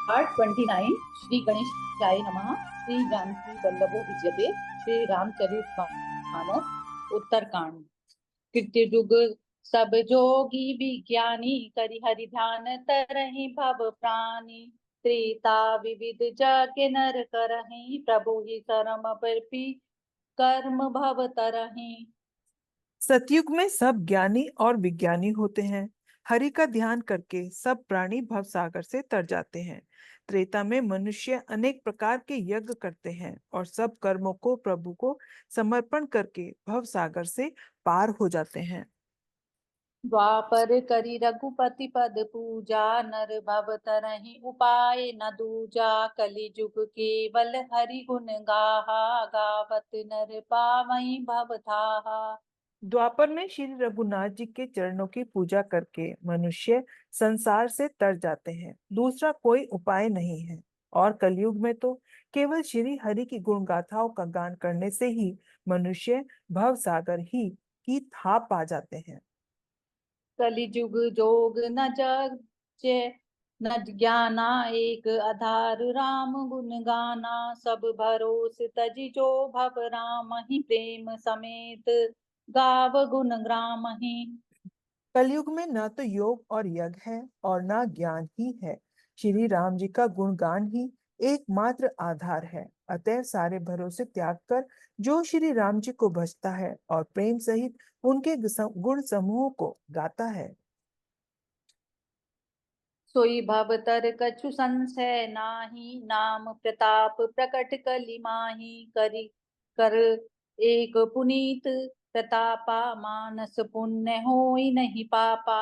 Part 29। Shri गणेशाय नमः। श्री जानकी वल्लभो विजयते। श्री रामचरित मानस उत्तरकांड। कृत्य युग सब जोगी विज्ञानी करि हरि ध्यान तरहि भव प्राणी। त्रेता विविध जग नर करहि प्रभु ही शरम परपि कर्म भव तरहि। सतयुग में सब ज्ञानी और विज्ञानी होते हैं। हरि का ध्यान करके सब प्राणी भव सागर से तर जाते हैं। त्रेता में मनुष्य अनेक प्रकार के यज्ञ करते हैं और सब कर्मों को प्रभु को समर्पण करके भव सागर से पार हो जाते हैं। द्वापर करी रघुपति पद पूजा नर भव तरहि उपाय न दूजा। कलि जुग केवल हरि गुण गाहा गावत नर पावई भव थाहा। द्वापर में श्री रघुनाथ जी के चरणों की पूजा करके मनुष्य संसार से तर जाते हैं। दूसरा कोई उपाय नहीं है। और कलयुग में तो केवल श्री हरि की गुण गाथाओं का गान करने से ही मनुष्य भव सागर ही की था पा जाते हैं। कलि जुग जोग न जग न ज्ञाना एक आधार राम गुण गाना। सब भरोस तजी जो भव राम ही प्रेम समेत गाव गुण ग्राम ही। कलयुग में ना तो योग और यज्ञ है और ना ज्ञान ही है। श्री राम जी का गुणगान ही एकमात्र आधार है। अतः सारे भरोसे त्याग कर जो श्री राम जी को भजता है और प्रेम सहित उनके गुण समूह को गाता है, सोई भवतर कछु संशय नाही। नाम प्रताप प्रकट कलि माही। करि कर एक पुनीत प्रतापा मानस पुण्य होई नहीं पापा।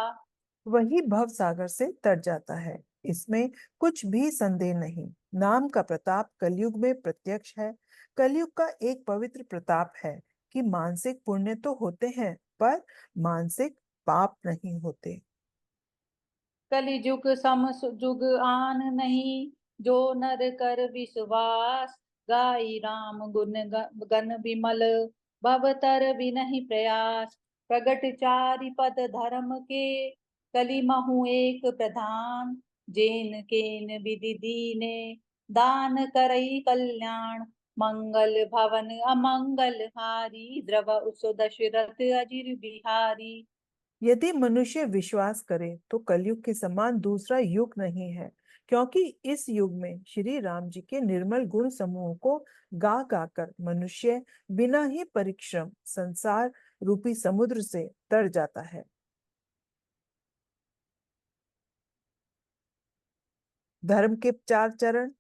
वही भव सागर से तर जाता है। इसमें कुछ भी संदेह नहीं। नाम का प्रताप कलयुग में प्रत्यक्ष है। कलयुग का एक पवित्र प्रताप है कि मानसिक पुण्य तो होते हैं पर मानसिक पाप नहीं होते। कलि जुग सम जुग आन नहीं। जो नर कर विश्वास गाई राम गुण गन विमल भवतर नहीं प्रयास। प्रगट चारि पद धर्म के कलि महु एक प्रधान। जेन केन विधि दीने दान करई कल्याण। मंगल भवन अमंगल हारी द्रव उस दशरथ अजिर बिहारी। यदि मनुष्य विश्वास करे तो कलयुग के समान दूसरा युग नहीं है, क्योंकि इस युग में श्री राम जी के निर्मल गुण समूह को गा गा कर मनुष्य बिना ही परिश्रम संसार रूपी समुद्र से तर जाता है। धर्म के 4 चरण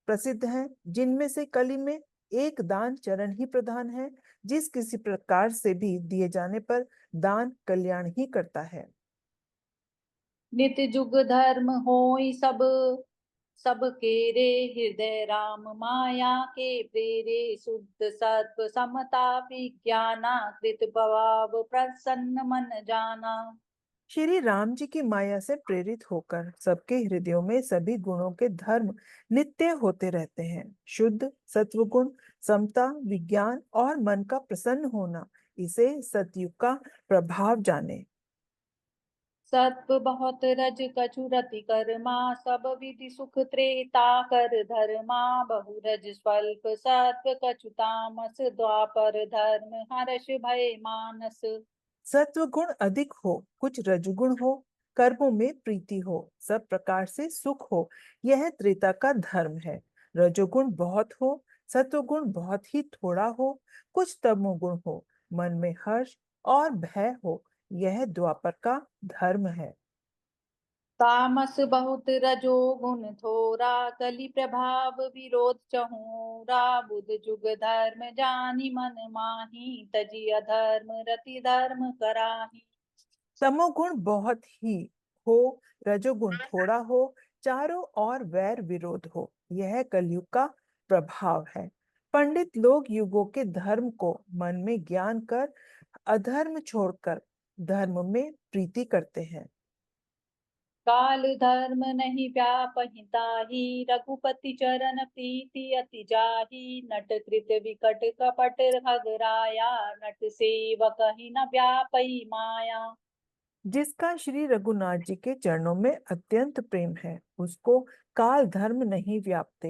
प्रसिद्ध हैं, जिनमें से कली में एक दान चरण ही प्रधान है। जिस किसी प्रकार से भी दिए जाने पर दान कल्याण ही करता है। नित जुग धर्म होई सब सब केरे हृदय राम माया के प्रेरे। शुद्ध सत्व समता विज्ञाना कृत भवाब प्रसन्न मन जाना। श्री राम जी की माया से प्रेरित होकर सबके हृदयों में सभी गुणों के धर्म नित्य होते रहते हैं। शुद्ध सत्वगुण, समता, विज्ञान और मन का प्रसन्न होना, इसे सतयुग का प्रभाव जाने। सत्व बहुत रज कछु रति कर्मा। सब विधि सुख त्रेता कर धर्मा। बहु रज स्वल्प सत्व कछु तामस। द्वापर धर्म हर्ष भय मानस। सत्व गुण अधिक हो, कुछ रजगुण हो, कर्मों में प्रीति हो, सब प्रकार से सुख हो, यह त्रेता का धर्म है। रजोगुण बहुत हो, सत्वगुण बहुत ही थोड़ा हो, कुछ तमोगुण हो, मन में हर्ष और भय हो, यह द्वापर का धर्म है। तामस बहुत रजो गुण थोरा। कलि प्रभाव विरोध चहूरा। बुध जुग धर्म जानि मन माही। तजी अधर्म रति धर्म कराही। तमोगुण बहुत ही हो, रजोगुण थोड़ा हो, चारों ओर वैर विरोध हो, यह कलयुग का प्रभाव है। पंडित लोग युगों के धर्म को मन में ज्ञान कर अधर्म छोड़कर धर्म में प्रीति करते हैं। काल धर्म नहीं व्यापहि ताहि। रघुपति चरण प्रीति अति जाहि। नट कृत विकट कपट खगराया। नट सेवक ही न व्यापई माया। जिसका श्री रघुनाथ जी के चरणों में अत्यंत प्रेम है, उसको काल धर्म नहीं व्यापते।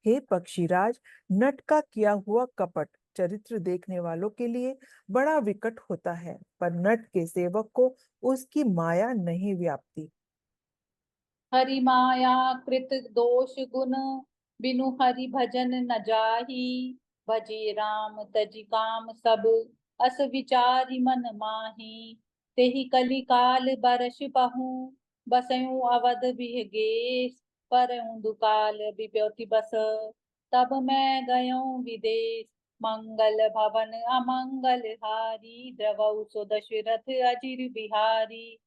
हे पक्षीराज, नट का किया हुआ कपट चरित्र देखने वालों के लिए बड़ा विकट होता है, पर नट के सेवक को उसकी माया नहीं व्यापती। हरि माया कृत दोष गुण, बिनु हरि भजन न जाही। भजे राम तजि काम सब, अस विचारि मन माही। तेहि कलि काल बरस बहूं, बसऊं अवध बिहगेश। परऊं दुकाल विपत्ति बस, तब मैं गयों विदेश। मंगल भवन अमंगल हारी, द्रवऊ सो दशरथ अजिर बिहारी।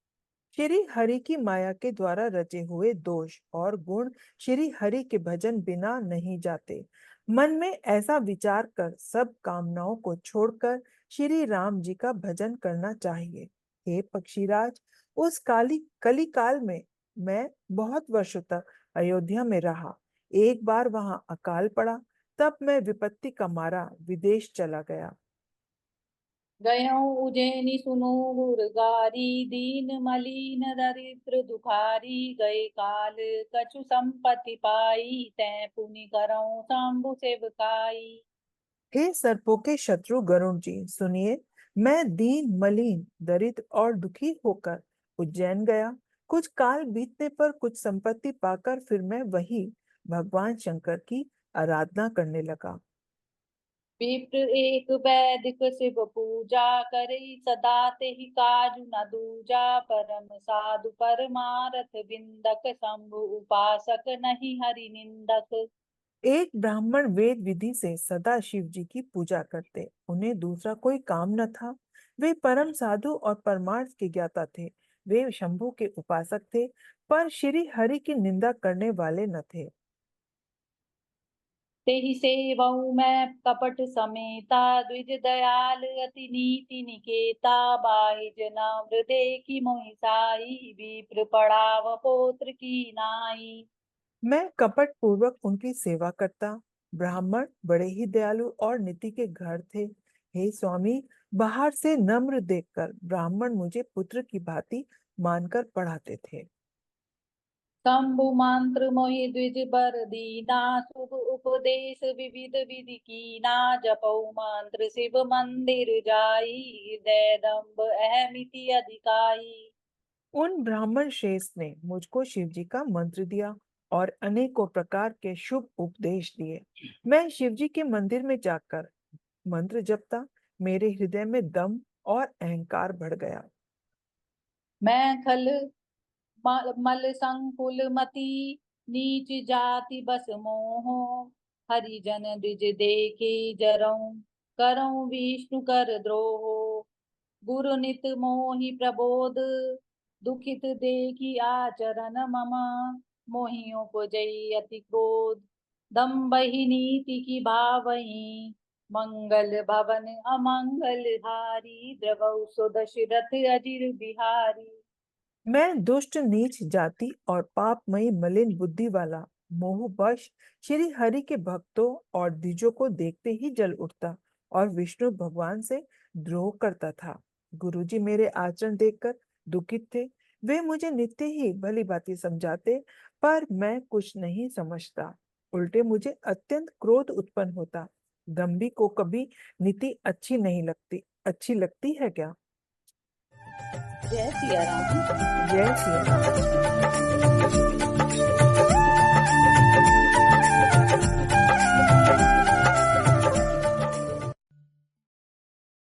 श्री हरि की माया के द्वारा रचे हुए दोष और गुण श्री हरि के भजन बिना नहीं जाते। मन में ऐसा विचार कर सब कामनाओं को छोड़कर श्री राम जी का भजन करना चाहिए। हे पक्षीराज, उस कली काल में मैं बहुत वर्षों तक अयोध्या में रहा। एक बार वहां अकाल पड़ा, तब मैं विपत्ति का मारा विदेश चला गया। गयों उज्जैनी सुनो गुरगारी, दीन मलिन दरिद्र दुखारी। गए काल कछु संपत्ति पाई, तै पुनि करऊं शंभु सेवकाई। हे सर्पों के शत्रु गरुण जी, सुनिए। मैं दीन मलिन दरिद्र और दुखी होकर उज्जैन गया। कुछ काल बीतने पर कुछ संपत्ति पाकर फिर मैं वही भगवान शंकर की आराधना करने लगा। विप्र एक वैदिक शिव पूजा, करे सदा तेहि काजु न दूजा। परम साधु परमारथ बिंदक, शंभु उपासक नहीं हरि निंदक। एक ब्राह्मण वेद विधि से सदा शिव जी की पूजा करते, उन्हें दूसरा कोई काम न था। वे परम साधु और परमार्थ के ज्ञाता थे। वे शंभु के उपासक थे, पर श्री हरि की निंदा करने वाले न थे। तेहि सेवऊँ मैं कपट समेता, द्विज दयाल अति नीति निकेता। बाहि जन देखी मोहि साई, विप्र पड़ाव पोत्र की नाई। मैं कपट पूर्वक उनकी सेवा करता। ब्राह्मण बड़े ही दयालु और नीति के घर थे। हे स्वामी, बाहर से नम्र देखकर ब्राह्मण मुझे पुत्र की भांति मानकर पढ़ाते थे। शंभु मंत्र मोहि द्विज बर दीना, शुभ उपदेश विविध विधि कीना। जपऊ मंत्र शिव मंदिर जाई, हृदय दम्भ अहमिति अधिकाई। उन ब्राह्मण श्रेष्ठ ने मुझको शिव जी का मंत्र दिया और अनेकों प्रकार के शुभ उपदेश दिए। मैं शिव जी के मंदिर में जाकर मंत्र जपता। मेरे हृदय में दम और अहंकार बढ़ गया। मैं खल मल संकुल मति, नीच जाति बस मोह। हरिजन द्विज देखे जरऊं, करऊं विष्णु कर द्रोह। गुरु नित मोहि प्रबोध, दुखित देखी आचरण मम। मोहि उपजई अति क्रोध, दम्भहि नीति की भावही। मंगल भवन अमंगल हारी, द्रवऊ सो दशरथ अजिर बिहारी। मैं दुष्ट नीच जाति और पापमयी मलिन बुद्धि वाला मोहवश श्री हरि के भक्तों और द्विजों को देखते ही जल उठता और विष्णु भगवान से द्रोह करता था। गुरुजी मेरे आचरण देखकर दुखित थे। वे मुझे नित्य ही भली भांति समझाते, पर मैं कुछ नहीं समझता। उल्टे मुझे अत्यंत क्रोध उत्पन्न होता। दंभी को कभी नीति अच्छी लगती है क्या? जय सिया राम। जय सिया राम।